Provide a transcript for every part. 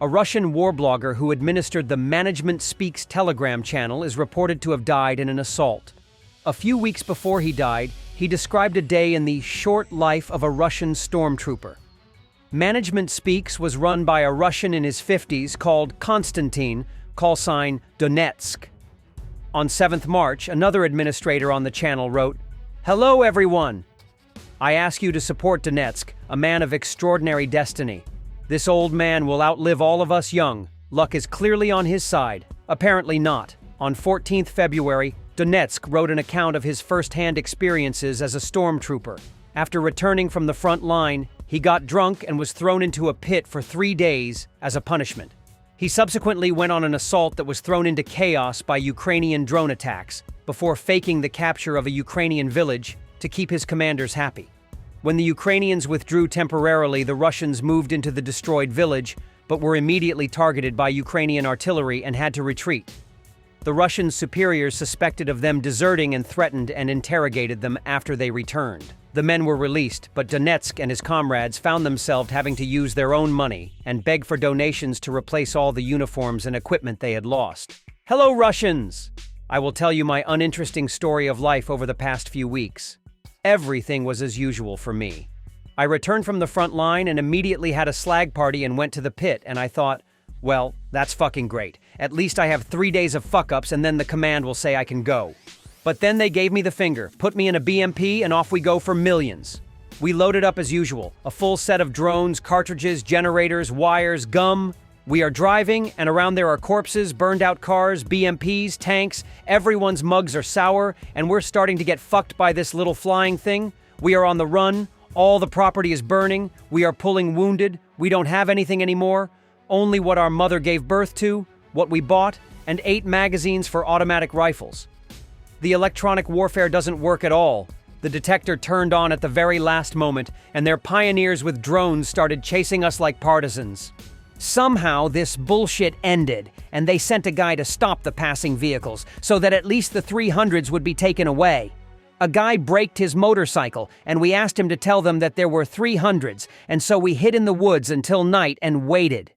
A Russian warblogger who administered the Management Speaks Telegram channel is reported to have died in an assault. A few weeks before he died, he described a day in the short life of a Russian stormtrooper. Management Speaks was run by a Russian in his 50s called Konstantin, call sign Donetsk. On 7th March, another administrator on the channel wrote, "Hello everyone! I ask you to support Donetsk, a man of extraordinary destiny. This old man will outlive all of us young. Luck is clearly on his side." Apparently not. On 14th February, Donetsk wrote an account of his first-hand experiences as a stormtrooper. After returning from the front line, he got drunk and was thrown into a pit for 3 days as a punishment. He subsequently went on an assault that was thrown into chaos by Ukrainian drone attacks, before faking the capture of a Ukrainian village to keep his commanders happy. When the Ukrainians withdrew temporarily, the Russians moved into the destroyed village, but were immediately targeted by Ukrainian artillery and had to retreat. The Russian superiors suspected of them deserting and threatened and interrogated them after they returned. The men were released, but Donetsk and his comrades found themselves having to use their own money and beg for donations to replace all the uniforms and equipment they had lost. Hello, Russians! I will tell you my uninteresting story of life over the past few weeks. Everything was as usual for me. I returned from the front line and immediately had a slag party and went to the pit, and I thought, well, that's fucking great. At least I have 3 days of fuck-ups and then the command will say I can go. But then they gave me the finger, put me in a BMP, and off we go for millions. We loaded up as usual, a full set of drones, cartridges, generators, wires, gum. We are driving, and around there are corpses, burned-out cars, BMPs, tanks. Everyone's mugs are sour, and we're starting to get fucked by this little flying thing. We are on the run. All the property is burning. We are pulling wounded. We don't have anything anymore. Only what our mother gave birth to, what we bought, and 8 magazines for automatic rifles. The electronic warfare doesn't work at all. The detector turned on at the very last moment, and their pioneers with drones started chasing us like partisans. Somehow this bullshit ended, and they sent a guy to stop the passing vehicles so that at least the 300s would be taken away. A guy braked his motorcycle, and we asked him to tell them that there were 300s, and so we hid in the woods until night and waited.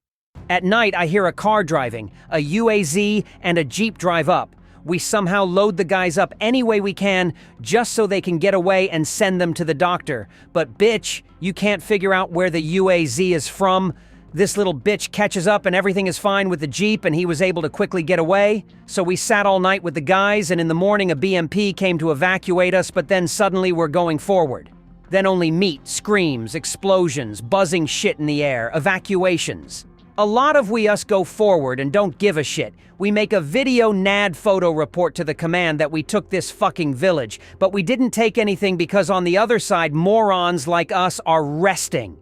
At night, I hear a car driving, a UAZ, and a Jeep drive up. We somehow load the guys up any way we can, just so they can get away and send them to the doctor. But bitch, you can't figure out where the UAZ is from. This little bitch catches up and everything is fine with the Jeep and he was able to quickly get away. So we sat all night with the guys, and in the morning a BMP came to evacuate us, but then suddenly we're going forward. Then only meat, screams, explosions, buzzing shit in the air, evacuations. A lot of us go forward and don't give a shit. We make a video NAD photo report to the command that we took this fucking village, but we didn't take anything because on the other side morons like us are resting.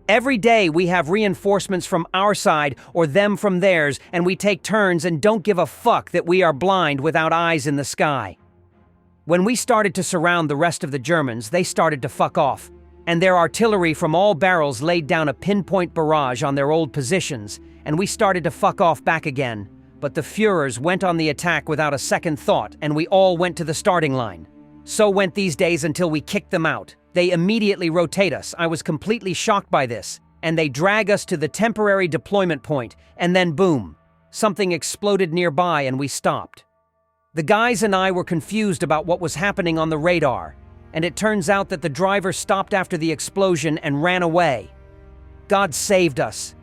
Every day we have reinforcements from our side or them from theirs, and we take turns and don't give a fuck that we are blind without eyes in the sky. When we started to surround the rest of the Germans, they started to fuck off, and their artillery from all barrels laid down a pinpoint barrage on their old positions, and we started to fuck off back again. But the Führers went on the attack without a second thought, and we all went to the starting line. So went these days until we kicked them out. They immediately rotate us. I was completely shocked by this. And they drag us to the temporary deployment point, and then boom, something exploded nearby and we stopped. The guys and I were confused about what was happening on the radar, and it turns out that the driver stopped after the explosion and ran away. God saved us.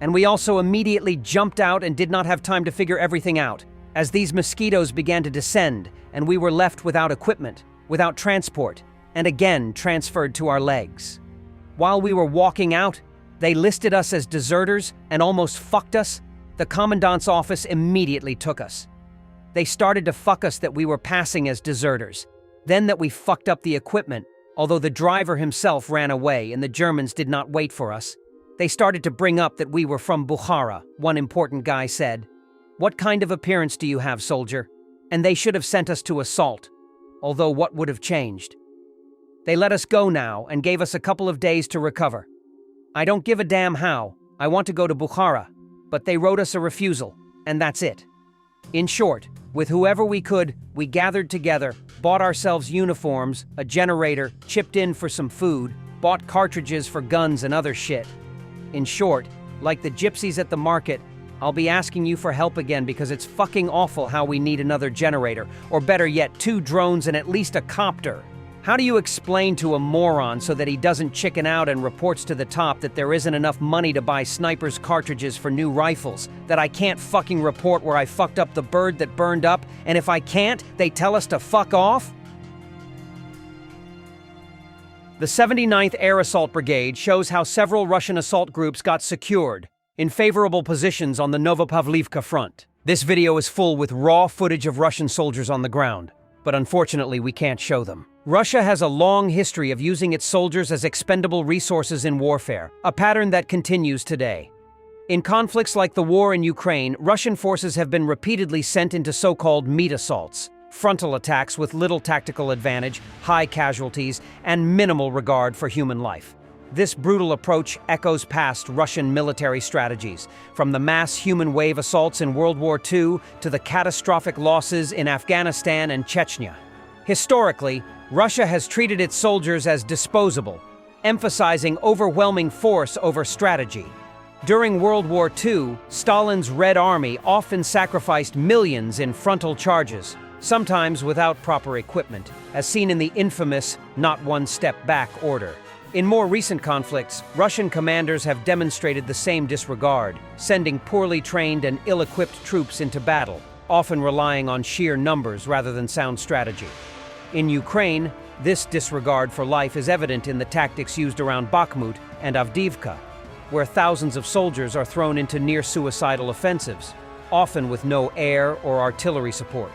And we also immediately jumped out and did not have time to figure everything out, as these mosquitoes began to descend, and we were left without equipment, without transport, and again transferred to our legs. While we were walking out, they listed us as deserters and almost fucked us. The commandant's office immediately took us. They started to fuck us that we were passing as deserters, then that we fucked up the equipment, although the driver himself ran away and the Germans did not wait for us. They started to bring up that we were from Bukhara, one important guy said. "What kind of appearance do you have, soldier?" And they should have sent us to assault, although what would have changed? They let us go now and gave us a couple of days to recover. I don't give a damn how. I want to go to Bukhara, but they wrote us a refusal, and that's it. In short, with whoever we could, we gathered together, bought ourselves uniforms, a generator, chipped in for some food, bought cartridges for guns and other shit. In short, Like the gypsies at the market, I'll be asking you for help again because it's fucking awful how we need another generator, or better yet, 2 drones and at least a copter. How do you explain to a moron so that he doesn't chicken out and reports to the top that there isn't enough money to buy snipers' cartridges for new rifles, that I can't fucking report where I fucked up the bird that burned up, and if I can't, they tell us to fuck off? The 79th Air Assault Brigade shows how several Russian assault groups got secured in favorable positions on the Novopavlivka front. This video is full with raw footage of Russian soldiers on the ground, but unfortunately we can't show them. Russia has a long history of using its soldiers as expendable resources in warfare, a pattern that continues today. In conflicts like the war in Ukraine, Russian forces have been repeatedly sent into so-called meat assaults, frontal attacks with little tactical advantage, high casualties, and minimal regard for human life. This brutal approach echoes past Russian military strategies, from the mass human wave assaults in World War II to the catastrophic losses in Afghanistan and Chechnya. Historically, Russia has treated its soldiers as disposable, emphasizing overwhelming force over strategy. During World War II, Stalin's Red Army often sacrificed millions in frontal charges, sometimes without proper equipment, as seen in the infamous "not one step back" order. In more recent conflicts, Russian commanders have demonstrated the same disregard, sending poorly trained and ill-equipped troops into battle, often relying on sheer numbers rather than sound strategy. In Ukraine, this disregard for life is evident in the tactics used around Bakhmut and Avdiivka, where thousands of soldiers are thrown into near-suicidal offensives, often with no air or artillery support.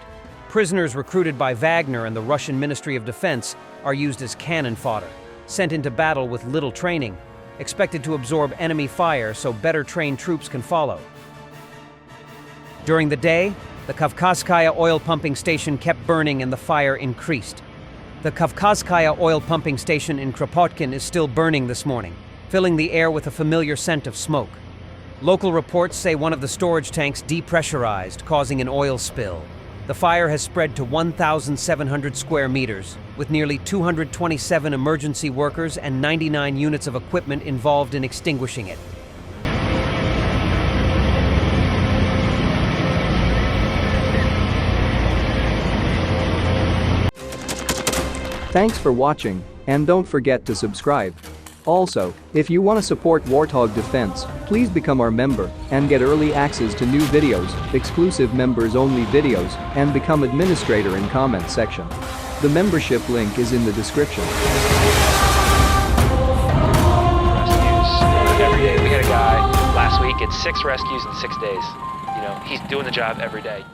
Prisoners recruited by Wagner and the Russian Ministry of Defense are used as cannon fodder, sent into battle with little training, expected to absorb enemy fire so better trained troops can follow. During the day, the Kavkazskaya oil pumping station kept burning and the fire increased. The Kavkazskaya oil pumping station in Kropotkin is still burning this morning, filling the air with a familiar scent of smoke. Local reports say one of the storage tanks depressurized, causing an oil spill. The fire has spread to 1,700 square meters, with nearly 227 emergency workers and 99 units of equipment involved in extinguishing it. Thanks for watching, and don't forget to subscribe. Also, if you want to support Warthog Defense, please become our member and get early access to new videos, exclusive members-only videos, and become administrator in comment section. The membership link is in the description. Rescues every day. We had a guy last week, it's 6 rescues in 6 days. You know, he's doing the job every day.